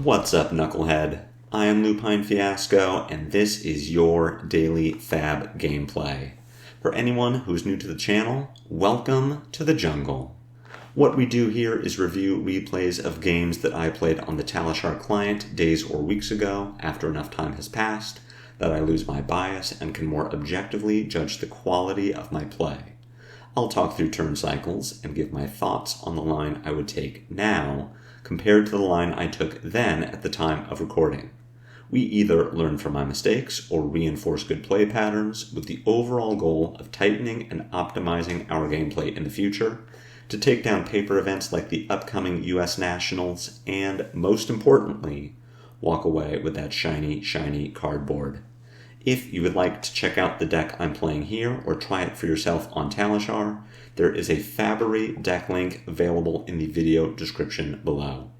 What's up, Knucklehead? I am Lupine Fiasco, and this is your daily FaB gameplay. For anyone who's new to the channel, welcome to the jungle. What we do here is review replays of games that I played on the Talishar client days or weeks ago after enough time has passed that I lose my bias and can more objectively judge the quality of my play. I'll talk through turn cycles and give my thoughts on the line I would take now compared to the line I took then at the time of recording. We either learn from my mistakes or reinforce good play patterns with the overall goal of tightening and optimizing our gameplay in the future to take down paper events like the upcoming US Nationals and, most importantly, walk away with that shiny cardboard. If you would like to check out the deck I'm playing here or try it for yourself on Talishar, there is a FaB deck link available in the video description below.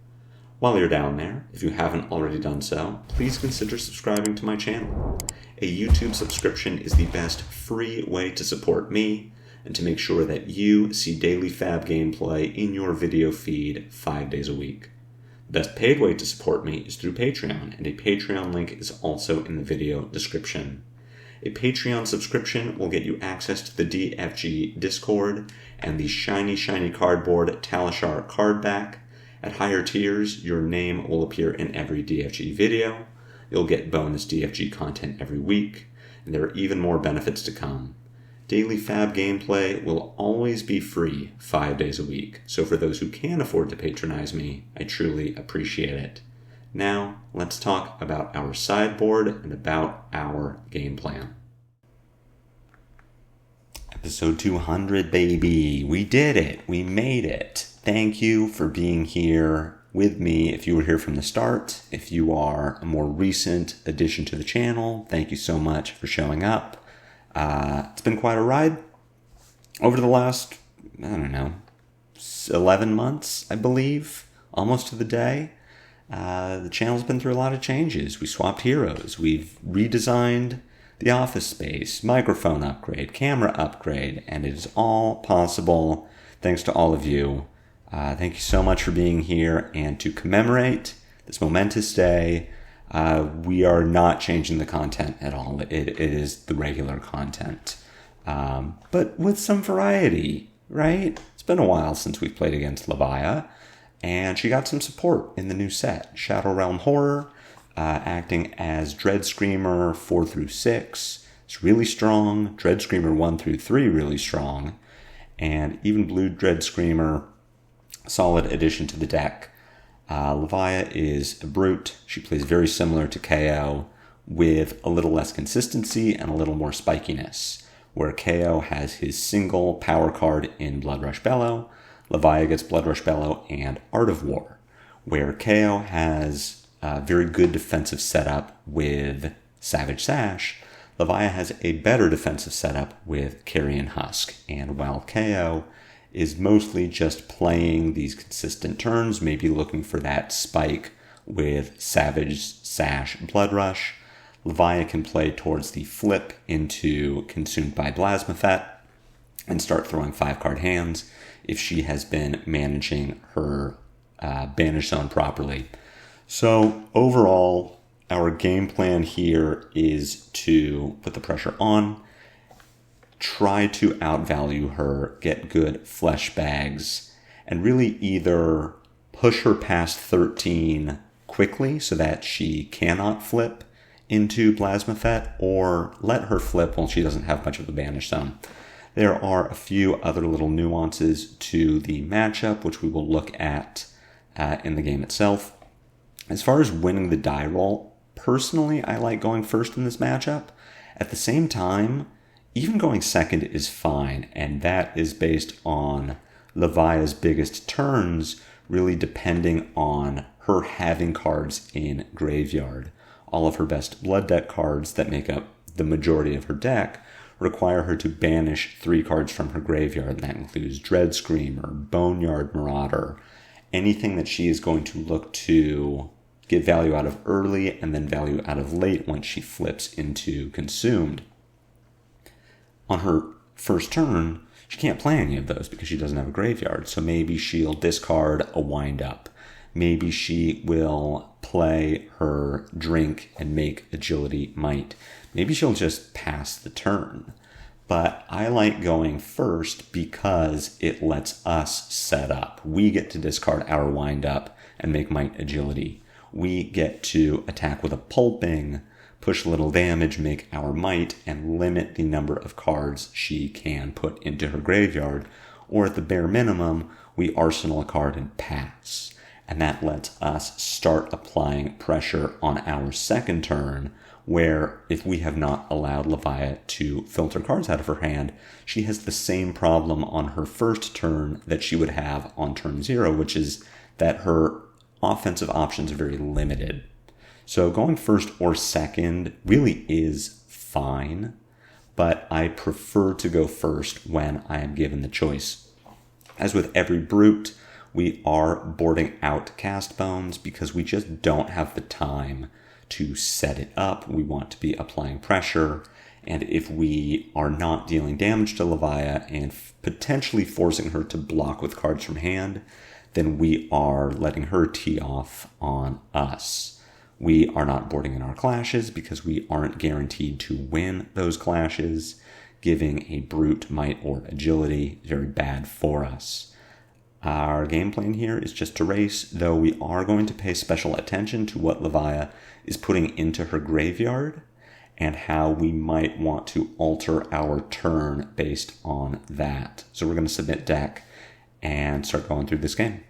While you're down there, if you haven't already done so, please consider subscribing to my channel. A YouTube subscription is the best free way to support me and to make sure that you see daily FaB gameplay in your video feed 5 days a week. The best paid way to support me is through Patreon, and a Patreon link is also in the video description. A Patreon subscription will get you access to the DFG Discord and the shiny cardboard Talishar card back. At higher tiers, your name will appear in every DFG video. You'll get bonus DFG content every week, and there are even more benefits to come. Daily FaB gameplay will always be free 5 days a week, so for those who can afford to patronize me, I truly appreciate it. Now, let's talk about our sideboard and about our game plan. Episode 200, baby! We did it! We made it! Thank you for being here with me if you were here from the start. If you are a more recent addition to the channel, thank you so much for showing up. It's been quite a ride over the last, 11 months, I believe, almost to the day. The channel's been through a lot of changes. We swapped heroes. We've redesigned the office space, microphone upgrade, camera upgrade, and it is all possible thanks to all of you. Thank you so much for being here, and to commemorate this momentous day, we are not changing the content at all. It is the regular content, but with some variety, right? It's been a while since we've played against Levia, and she got some support in the new set. Shadow Realm Horror, acting as Dread Screamer 4 through 6. It's really strong. Dread Screamer 1 through 3 really strong, and even Blue Dread Screamer, solid addition to the deck. Levia is a brute. She plays very similar to Kayo, with a little less consistency and a little more spikiness. Where Kayo has his single power card in Bloodrush Bellow, Levia gets Bloodrush Bellow and Art of War. Where Kayo has a very good defensive setup with Savage Sash, Levia has a better defensive setup with Carrion Husk. And while Kayo is mostly just playing these consistent turns, maybe looking for that spike with Savage Sash Bloodrush, Levia can play towards the flip into Consumed by Blasmaphet and start throwing 5-card hands if she has been managing her Banish Zone properly. So overall, our game plan here is to put the pressure on, try to outvalue her, get good flesh bags, and really either push her past 13 quickly so that she cannot flip into Blasmaphet, or let her flip while she doesn't have much of a Banish Zone. There are a few other little nuances to the matchup, which we will look at in the game itself. As far as winning the die roll, personally, I like going first in this matchup. At the same time, even going second is fine, and that is based on Levia's biggest turns really depending on her having cards in graveyard. All of her best blood deck cards that make up the majority of her deck require her to banish 3 cards from her graveyard, and that includes Dread Screamer, Boneyard Marauder, anything that she is going to look to get value out of early and then value out of late once she flips into Consumed. On her first turn, she can't play any of those because she doesn't have a graveyard, so maybe she'll discard a Wind Up. Maybe she will play her drink and make agility might. Maybe she'll just pass the turn. But I like going first because it lets us set up. We get to discard our wind up and make might agility. We get to attack with a pulping, push a little damage, make our might, and limit the number of cards she can put into her graveyard. Or at the bare minimum, we arsenal a card and pass. And that lets us start applying pressure on our second turn, where if we have not allowed Levia to filter cards out of her hand, she has the same problem on her first turn that she would have on turn 0, which is that her offensive options are very limited. So going first or second really is fine, but I prefer to go first when I am given the choice. As with every brute, we are boarding out cast bones because we just don't have the time to set it up. We want to be applying pressure, and if we are not dealing damage to Levia and potentially forcing her to block with cards from hand, then we are letting her tee off on us. We are not boarding in our clashes because we aren't guaranteed to win those clashes. Giving a brute might or agility is very bad for us. Our game plan here is just to race, though we are going to pay special attention to what Levia is putting into her graveyard and how we might want to alter our turn based on that. So we're going to submit deck and start going through this game.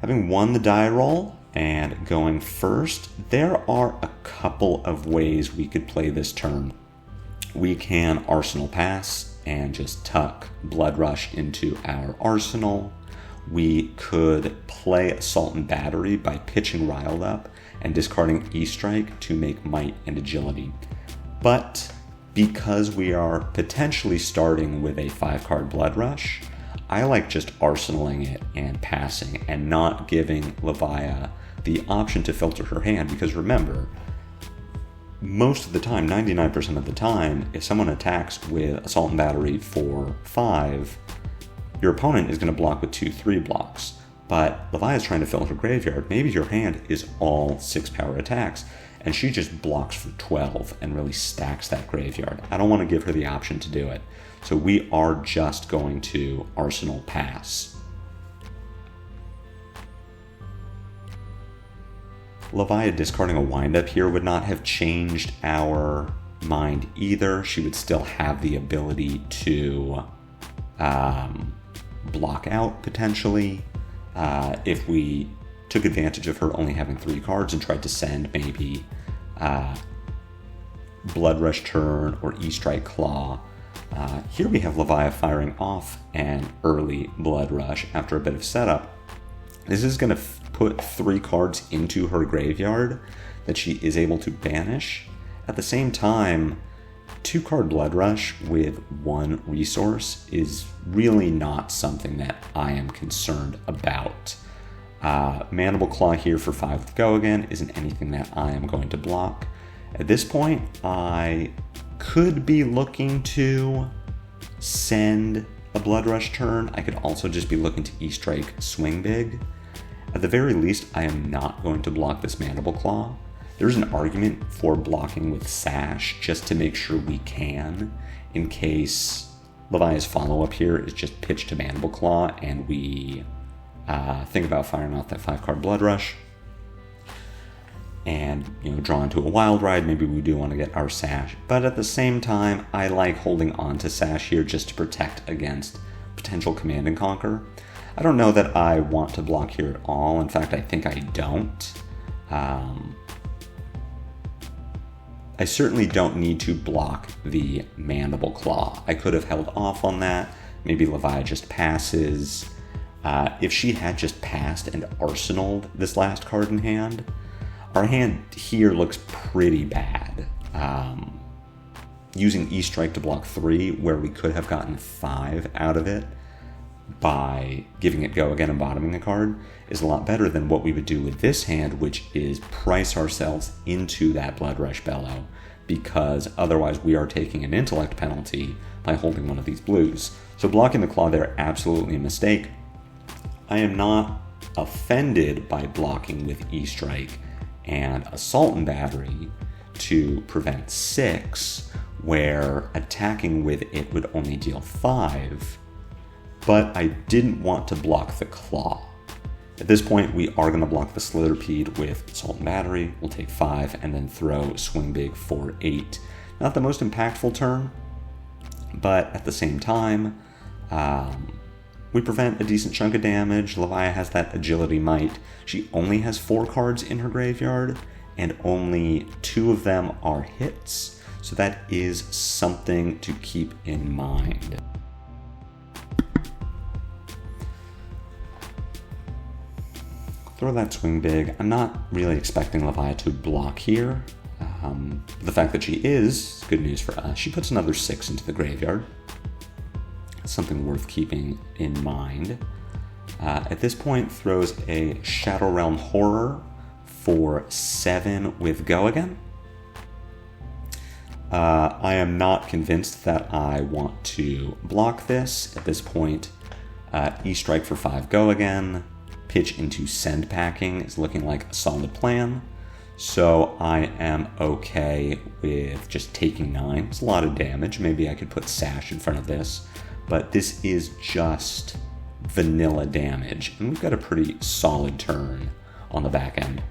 Having won the die roll and going first, there are a couple of ways we could play this turn. We can Arsenal pass and just tuck Blood Rush into our arsenal. We could play Assault and Battery by pitching Riled Up and discarding E-Strike to make Might and Agility. But because we are potentially starting with a 5-card Blood Rush, I like just arsenaling it and passing and not giving Levia the option to filter her hand, because remember, most of the time, 99% of the time, if someone attacks with Assault and Battery for 5, your opponent is going to block with 2/3 blocks. But Levia is trying to fill her graveyard. Maybe your hand is all 6-power attacks, and she just blocks for 12 and really stacks that graveyard. I don't want to give her the option to do it. So we are just going to Arsenal pass. Levia discarding a windup here would not have changed our mind either. She would still have the ability to block out potentially. If we took advantage of her only having 3 cards and tried to send maybe Blood Rush turn or E-Strike Claw. Here we have Levia firing off an early Blood Rush after a bit of setup. This is going to put 3 cards into her graveyard that she is able to banish. At the same time, 2-card Blood Rush with 1 resource is really not something that I am concerned about. Mandible Claw here for 5 with Go Again isn't anything that I am going to block. At this point, I could be looking to send a Blood Rush turn. I could also just be looking to E-Strike Swing Big. At the very least, I am not going to block this Mandible Claw. There's an argument for blocking with Sash just to make sure we can, in case Levia's follow-up here is just pitch to Mandible Claw and we think about firing off that 5-card Blood Rush and draw into a Wild Ride. Maybe we do want to get our Sash, but at the same time, I like holding on to Sash here just to protect against potential Command and Conquer. I don't know that I want to block here at all. In fact, I think I don't. I certainly don't need to block the Mandible Claw. I could have held off on that. Maybe Levia just passes. If she had just passed and arsenaled this last card in hand, our hand here looks pretty bad. Using E-Strike to block 3, where we could have gotten 5 out of it by giving it Go Again and bottoming a card, is a lot better than what we would do with this hand, which is price ourselves into that Blood Rush Bellow, because otherwise we are taking an intellect penalty by holding one of these blues. So blocking the Claw there, absolutely a mistake. I am not offended by blocking with E-Strike and Assault and Battery to prevent 6, where attacking with it would only deal 5, but I didn't want to block the Claw. At this point, we are going to block the Slitherpede with Assault and Battery. We'll take 5 and then throw Swing Big for 8. Not the most impactful turn, but at the same time, we prevent a decent chunk of damage. Levia has that Agility Might. She only has 4 cards in her graveyard, and only 2 of them are hits, so that is something to keep in mind. Throw that Swing Big. I'm not really expecting Levia to block here. The fact that she is good news for us. She puts another 6 into the graveyard. Something worth keeping in mind. At this point, throws a Shadow Realm Horror for 7 with Go Again. I am not convinced that I want to block this. At this point, E-Strike for 5 Go Again. Pitch into Send Packing is looking like a solid plan. So I am okay with just taking 9. It's a lot of damage. Maybe I could put Sash in front of this. But this is just vanilla damage. And we've got a pretty solid turn on the back end.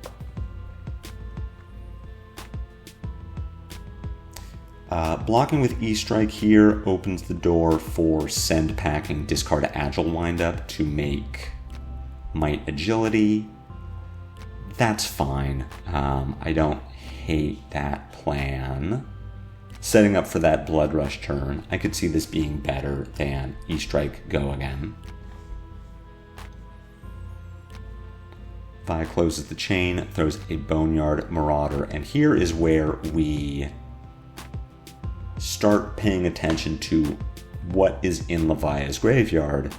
Blocking with E-Strike here opens the door for Send Packing, discard Agile Windup to make Might Agility. That's fine. I don't hate that plan. Setting up for that Blood Rush turn, I could see this being better than E-Strike Go Again. Vi closes the chain, throws a Boneyard Marauder, and here is where we start paying attention to what is in Levia's graveyard,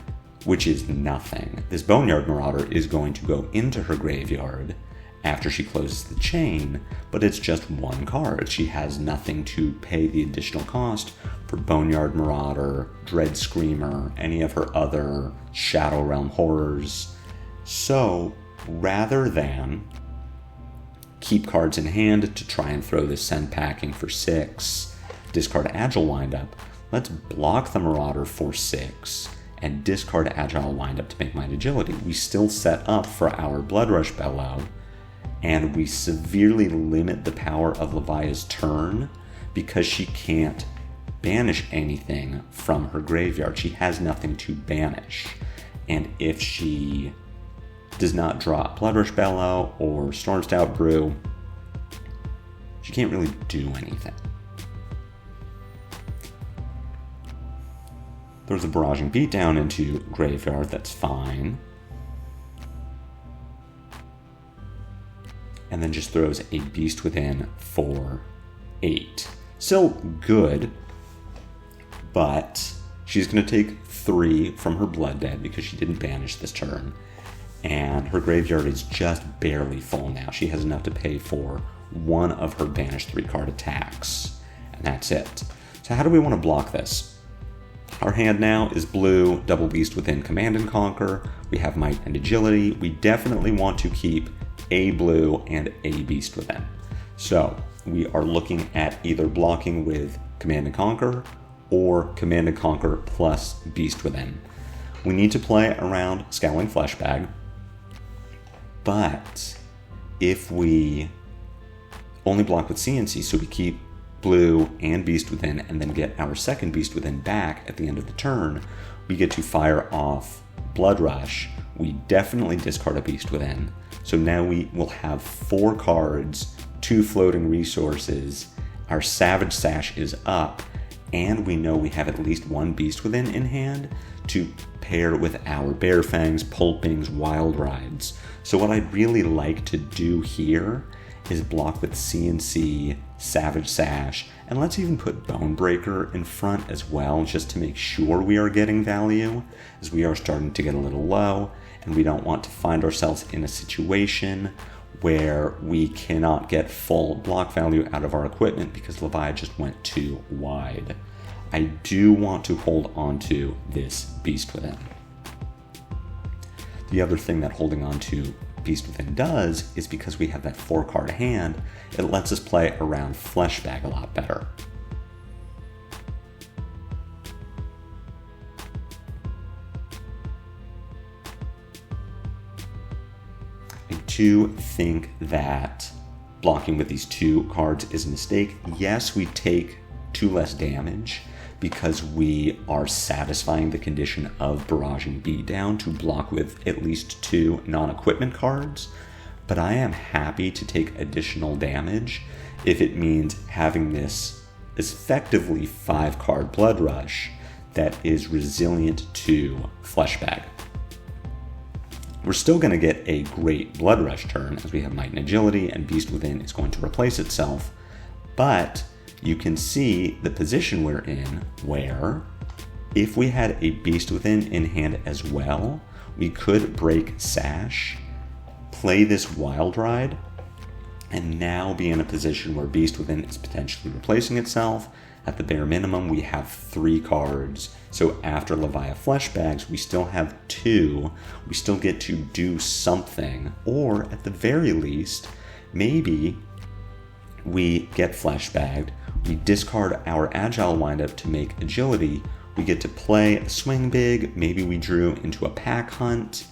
which is nothing. This Boneyard Marauder is going to go into her graveyard after she closes the chain, but it's just 1 card. She has nothing to pay the additional cost for Boneyard Marauder, Dread Screamer, any of her other Shadow Realm horrors. So, rather than keep cards in hand to try and throw this Send Packing for 6, discard Agile Windup, let's block the Marauder for 6, and discard Agile Windup to make Might Agility. We still set up for our Blood Rush Bellow, and we severely limit the power of Levia's turn because she can't banish anything from her graveyard. She has nothing to banish. And if she does not draw Blood Rush Bellow or Storm Stout Brew, she can't really do anything. There's a Barraging Beatdown into graveyard, that's fine. And then just throws a Beast Within for 8. Still good, but she's going to take 3 from her Blood Dead because she didn't banish this turn. And her graveyard is just barely full now. She has enough to pay for 1 of her banished 3-card attacks. And that's it. So how do we want to block this? Our hand now is blue, double Beast Within, Command and Conquer. We have Might and Agility. We definitely want to keep a blue and a Beast Within. So we are looking at either blocking with Command and Conquer or Command and Conquer plus Beast Within. We need to play around Scowling Fleshbag, but if we only block with CNC, so we keep blue and Beast Within and then get our second Beast Within back at the end of the turn, we get to fire off Blood Rush. We definitely discard a Beast Within. So now we will have 4 cards, 2 floating resources, our Savage Sash is up, and we know we have at least 1 Beast Within in hand to pair with our Bear Fangs, Pulpings, Wild Rides. So what I'd really like to do here is block with CNC, Savage Sash, and let's even put Bonebreaker in front as well, just to make sure we are getting value, as we are starting to get a little low, and we don't want to find ourselves in a situation where we cannot get full block value out of our equipment because Levia just went too wide. I do want to hold on to this Beast Within. The other thing that holding on to Beast Within does is because we have that 4-card hand, it lets us play around Fleshbag a lot better. I do think that blocking with these 2 cards is a mistake. Yes, we take 2 less damage because we are satisfying the condition of barraging beatdown to block with at least 2 non-equipment cards, but I am happy to take additional damage if it means having this effectively 5-card Blood Rush that is resilient to Fleshbag. We're still going to get a great Blood Rush turn as we have Might and Agility, and Beast Within is going to replace itself, but you can see the position we're in where if we had a Beast Within in hand as well, we could break Sash, play this Wild Ride, and now be in a position where Beast Within is potentially replacing itself. At the bare minimum, we have 3 cards. So after Levia Fleshbags, we still have 2. We still get to do something. Or at the very least, maybe we get Fleshbagged, we discard our Agile Windup to make Agility, we get to play a Swing Big, maybe we drew into a Pack Hunt,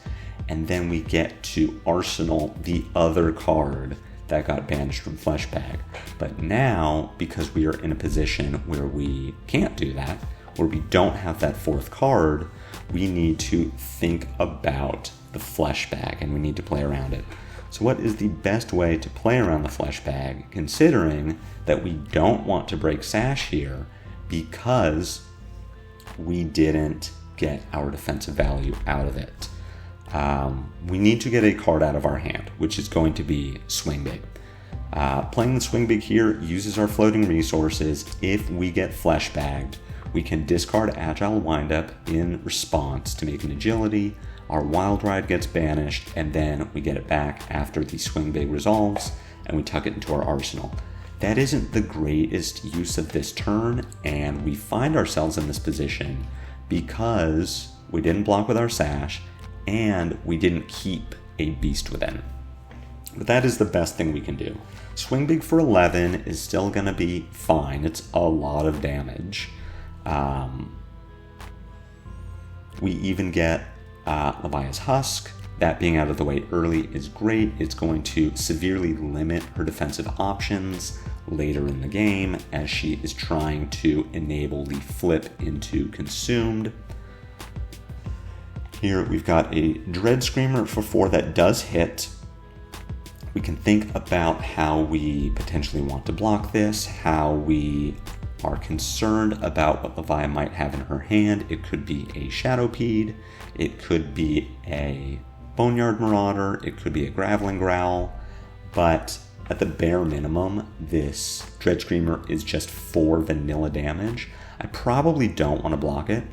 and then we get to Arsenal the other card that got banished from Fleshbag. But now, because we are in a position where we can't do that, where we don't have that 4th card, we need to think about the Fleshbag and we need to play around it. So what is the best way to play around the Fleshbag, considering that we don't want to break Sash here because we didn't get our defensive value out of it? We need to get a card out of our hand, which is going to be Swing Big. Playing the Swing Big here uses our floating resources. If we get Fleshbagged, we can discard Agile Windup in response to make an Agility. Our Wild Ride gets banished, and then we get it back after the Swing Big resolves, and we tuck it into our arsenal. That isn't the greatest use of this turn, and we find ourselves in this position because we didn't block with our Sash, and we didn't keep a Beast Within. But that is the best thing we can do. Swing Big for 11 is still going to be fine. It's a lot of damage. We even get Levia's Husk. That being out of the way early is great. It's going to severely limit her defensive options later in the game as she is trying to enable the flip into Consumed. Here we've got a Dread Screamer for 4 that does hit. We can think about how we potentially want to block this, how we are concerned about what Levia might have in her hand. It could be a Shadowpede, it could be a Boneyard Marauder, it could be a Graveling Growl, but at the bare minimum, this Dread Screamer is just 4 vanilla damage. I probably don't want to block it.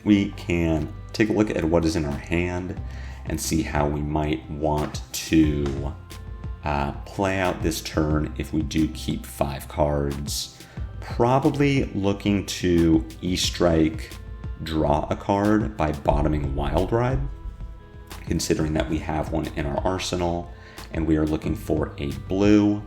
We can take a look at what is in our hand and see how we might want to play out this turn if we do keep 5 cards. Probably looking to E-Strike, draw a card by bottoming Wild Ride, considering that we have one in our arsenal and we are looking for a blue.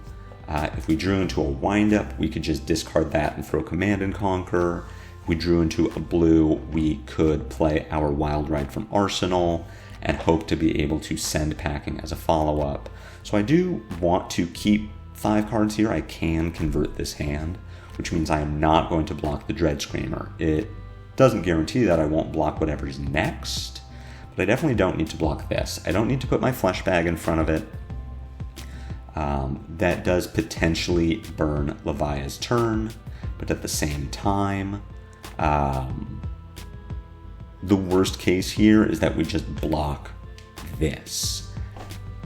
If we drew into a windup, we could just discard that and throw Command and Conquer. If we drew into a blue, we could play our Wild Ride from arsenal and hope to be able to send packing as a follow-up. So I do want to keep 5 cards here. I can convert this hand, which means I am not going to block the Dread Screamer. It doesn't guarantee that I won't block whatever's next, but I definitely don't need to block this. I don't need to put my Fleshbag in front of it. That does potentially burn Levia's turn, but at the same time, the worst case here is that we just block this.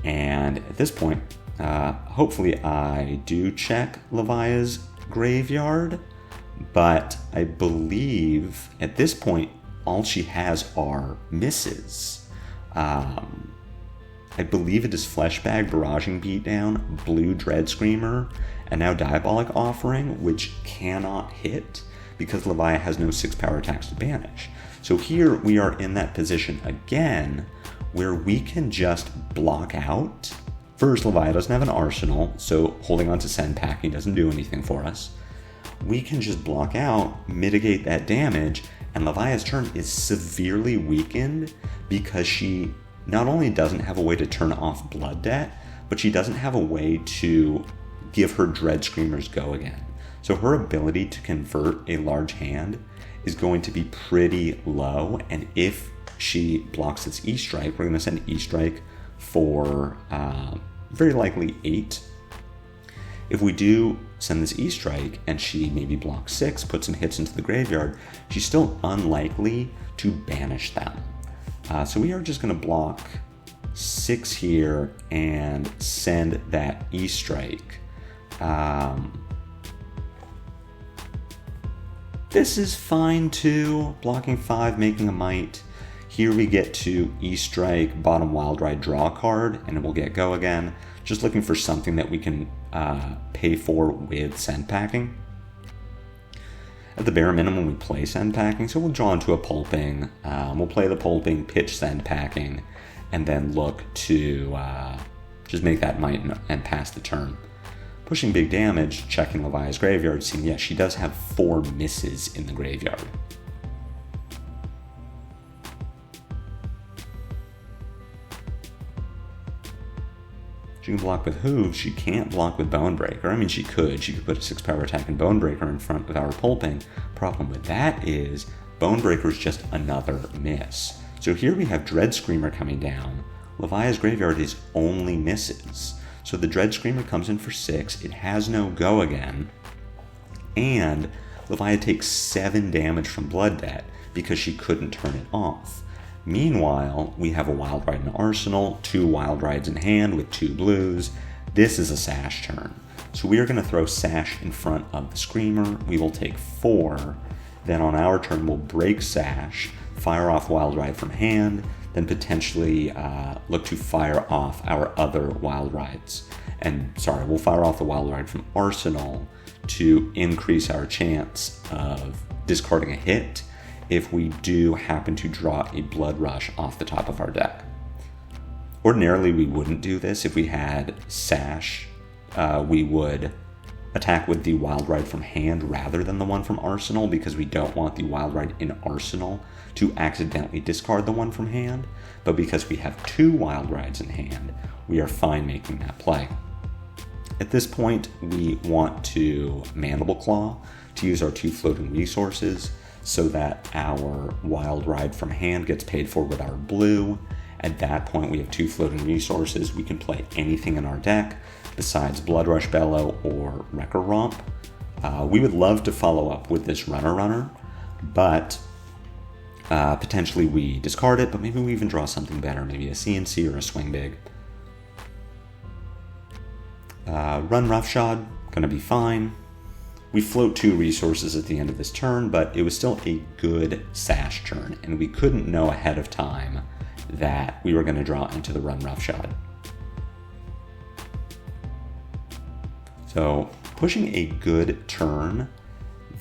And at this point, hopefully I do check Levia's graveyard, but I believe at this point all she has are misses. I believe it is Fleshbag, Barraging Beatdown, Blue Dread Screamer, and now Diabolic Offering, which cannot hit because Levia has no 6 power attacks to banish. So here we are in that position again where we can just block out. First, Levia doesn't have an arsenal, so holding on to send packing doesn't do anything for us. We can just block out, mitigate that damage, and Levia's turn is severely weakened because she not only doesn't have a way to turn off Blood Debt, but she doesn't have a way to give her Dread Screamers go again. So her ability to convert a large hand is going to be pretty low, and if she blocks its E-Strike, we're going to send E-Strike for very likely 8. If we do send this E-Strike and she maybe blocks 6, put some hits into the graveyard, she's still unlikely to banish them. So we are just going to block 6 here and send that E-Strike. This is fine too, blocking 5, making a Might. Here we get to E-Strike, bottom Wild Ride, draw a card, and it will get go again. Just looking for something that we can pay for with send packing. At the bare minimum, we play send packing, so we'll draw into a pulping. We'll play the pulping, pitch send packing, and then look to just make that Might and pass the turn. Pushing big damage, checking Levia's graveyard, seeing yes, she does have 4 misses in the graveyard. She can block with Hooves, she can't block with Bonebreaker. I mean, she could put a 6 power attack and Bonebreaker in front with our pulping. Problem with that is, Bonebreaker is just another miss. So here we have Dread Screamer coming down. Levia's graveyard is only misses. So the Dread Screamer comes in for 6, it has no go again, and Levia takes 7 damage from Blood Debt because she couldn't turn it off. Meanwhile, we have a Wild Ride in Arsenal, 2 Wild Rides in hand with 2 blues. This is a Sash turn. So we are going to throw Sash in front of the Screamer. We will take 4. Then on our turn, we'll break Sash, fire off Wild Ride from hand, then potentially look to fire off our other Wild Rides. We'll fire off the Wild Ride from Arsenal to increase our chance of discarding a hit if we do happen to draw a Blood Rush off the top of our deck. Ordinarily, we wouldn't do this. If we had Sash, we would attack with the Wild Ride from hand rather than the one from Arsenal, because we don't want the Wild Ride in Arsenal to accidentally discard the one from hand. But because we have 2 Wild Rides in hand, we are fine making that play. At this point, we want to Mandible Claw to use our 2 floating resources so that our Wild Ride from hand gets paid for with our blue. At that point, we have 2 floating resources. We can play anything in our deck besides Blood Rush Bellow or Wrecker Romp. We would love to follow up with this Runner, but potentially we discard it, but maybe we even draw something better, maybe a CNC or a Swing Big. Run Roughshod, gonna be fine. We float 2 resources at the end of this turn, but it was still a good Sash turn, and we couldn't know ahead of time that we were going to draw into the Run Roughshod. So, pushing a good turn,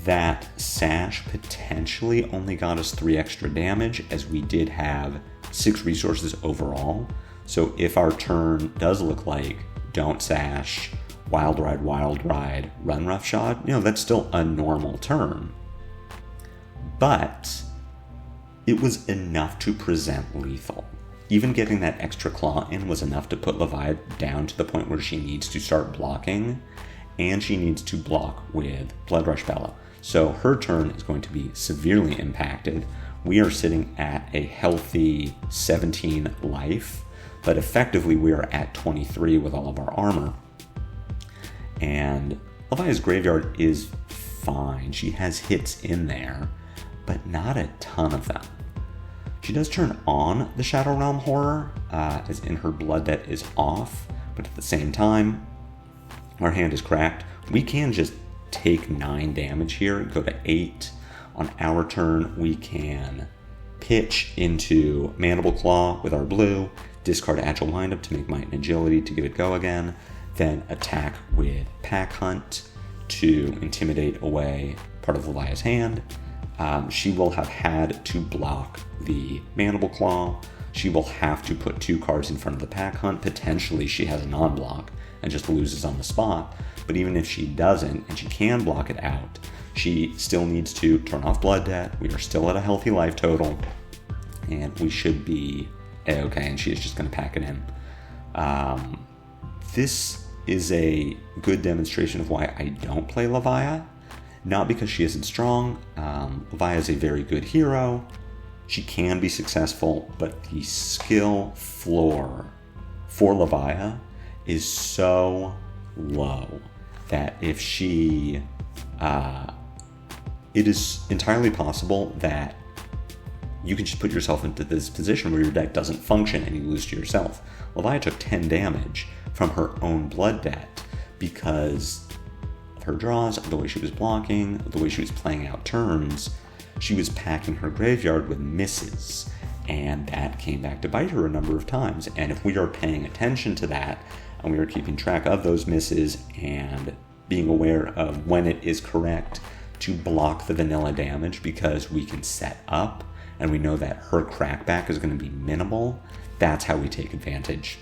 that Sash potentially only got us 3 extra damage, as we did have 6 resources overall. So if our turn does look like don't Sash, Wild Ride, Run Roughshod, that's still a normal turn. But it was enough to present lethal. Even getting that extra claw in was enough to put Levia down to the point where she needs to start blocking, and she needs to block with Blood Rush Bellow. So her turn is going to be severely impacted. We are sitting at a healthy 17 life, but effectively we are at 23 with all of our armor. And Levia's graveyard is fine. She has hits in there, but not a ton of them. She does turn on the Shadow Realm Horror, as in her Blood Debt is off, but at the same time, our hand is cracked. We can just take 9 damage here, go to 8. On our turn, we can pitch into Mandible Claw with our blue, discard Agile Windup to make Might and Agility to give it go again, then attack with Pack Hunt to intimidate away part of Levia's hand. She will have had to block the Mandible Claw, she will have to put 2 cards in front of the pack hunt. Potentially she has a non-block and just loses on the spot. But even if she doesn't, and she can block it out, she still needs to turn off Blood Debt. We are still at a healthy life total, and we should be A-okay, and she is just going to pack it in. This is a good demonstration of why I don't play Levia. Not because she isn't strong. Levia is a very good hero. She can be successful, but the skill floor for Levia is so low that if she... it is entirely possible that you can just put yourself into this position where your deck doesn't function and you lose to yourself. Levia took 10 damage from her own Blood Debt because of her draws, the way she was blocking, the way she was playing out turns. She was packing her graveyard with misses, and that came back to bite her a number of times. And if we are paying attention to that, and we are keeping track of those misses and being aware of when it is correct to block the vanilla damage because we can set up and we know that her crackback is going to be minimal, that's how we take advantage.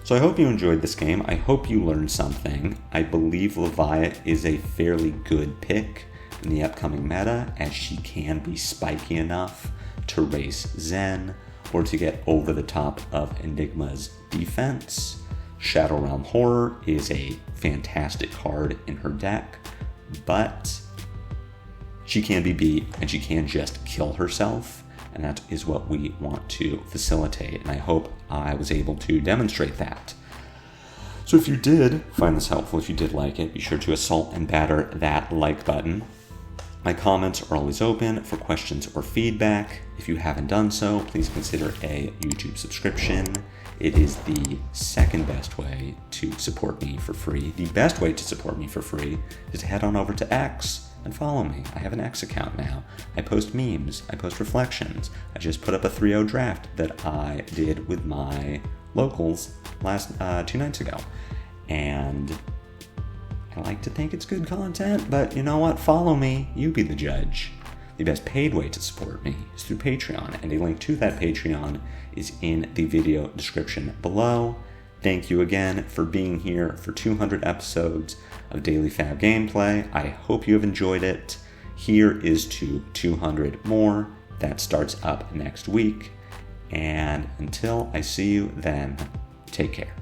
So I hope you enjoyed this game. I hope you learned something. I believe Levia is a fairly good pick in the upcoming meta, as she can be spiky enough to race Zen or to get over the top of Enigma's defense. Shadow Realm Horror is a fantastic card in her deck, but she can be beat and she can just kill herself, and that is what we want to facilitate, and I hope I was able to demonstrate that. So if you did find this helpful, if you did like it, be sure to assault and batter that like button. My comments are always open for questions or feedback. If you haven't done so, please consider a YouTube subscription. It is the second best way to support me for free. The best way to support me for free is to head on over to X and follow me. I have an X account now. I post memes, I post reflections. I just put up a 3-0 draft that I did with my locals last 2 nights ago. And I like to think it's good content, but you know what? Follow me. You be the judge. The best paid way to support me is through Patreon, and a link to that Patreon is in the video description below. Thank you again for being here for 200 episodes of Daily FaB Gameplay. I hope you have enjoyed it. Here is to 200 more. That starts up next week. And until I see you then, take care.